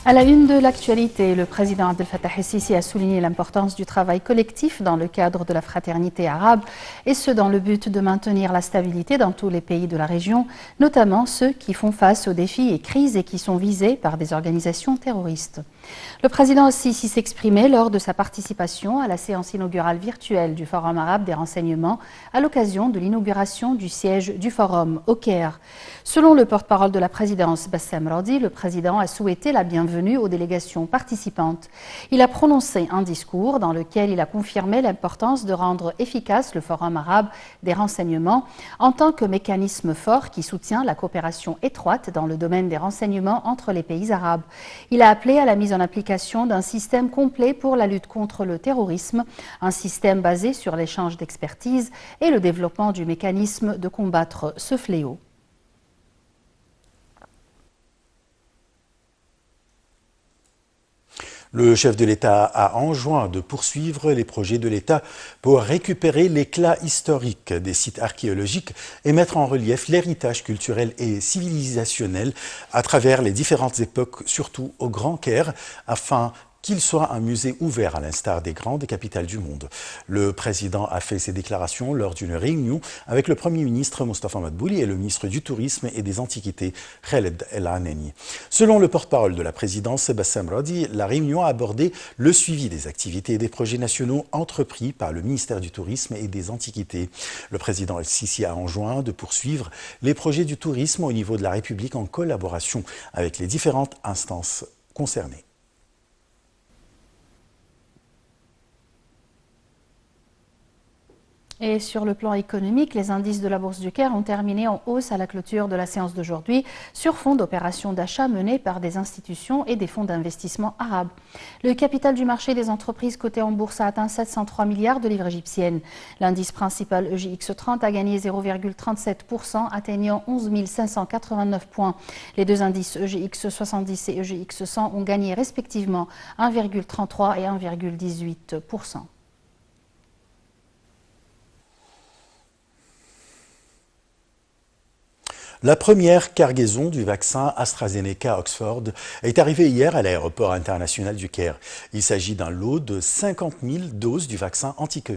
À la une de l'actualité, le président Abdel Fattah el-Sisi a souligné l'importance du travail collectif dans le cadre de la fraternité arabe, et ce dans le but de maintenir la stabilité dans tous les pays de la région, notamment ceux qui font face aux défis et crises et qui sont visés par des organisations terroristes. Le président el-Sisi s'exprimait lors de sa participation à la séance inaugurale virtuelle du Forum arabe des renseignements à l'occasion de l'inauguration du siège du Forum au Caire. Selon le porte-parole de la présidence, Bassem Radi, le président a souhaité la bienvenue aux délégations participantes. Il a prononcé un discours dans lequel il a confirmé l'importance de rendre efficace le Forum arabe des renseignements en tant que mécanisme fort qui soutient la coopération étroite dans le domaine des renseignements entre les pays arabes. Il a appelé à la mise en application d'un système complet pour la lutte contre le terrorisme, un système basé sur l'échange d'expertise et le développement du mécanisme de combattre ce fléau. Le chef de l'État a enjoint de poursuivre les projets de l'État pour récupérer l'éclat historique des sites archéologiques et mettre en relief l'héritage culturel et civilisationnel à travers les différentes époques, surtout au Grand Caire, afin qu'il soit un musée ouvert à l'instar des grandes capitales du monde. Le président a fait ces déclarations lors d'une réunion avec le Premier ministre Mostafa Madbouli et le ministre du Tourisme et des Antiquités Khaled El Anani. Selon le porte-parole de la présidence Bassem Radi, la réunion a abordé le suivi des activités et des projets nationaux entrepris par le ministère du Tourisme et des Antiquités. Le président el-Sisi a enjoint de poursuivre les projets du tourisme au niveau de la République en collaboration avec les différentes instances concernées. Et sur le plan économique, les indices de la Bourse du Caire ont terminé en hausse à la clôture de la séance d'aujourd'hui sur fond d'opérations d'achat menées par des institutions et des fonds d'investissement arabes. Le capital du marché des entreprises cotées en bourse a atteint 703 milliards de livres égyptiennes. L'indice principal EJX30 a gagné 0,37%, atteignant 11 589 points. Les deux indices EJX70 et EJX100 ont gagné respectivement 1,33 et 1,18%. La première cargaison du vaccin AstraZeneca Oxford est arrivée hier à l'aéroport international du Caire. Il s'agit d'un lot de 50 000 doses du vaccin anti-Covid.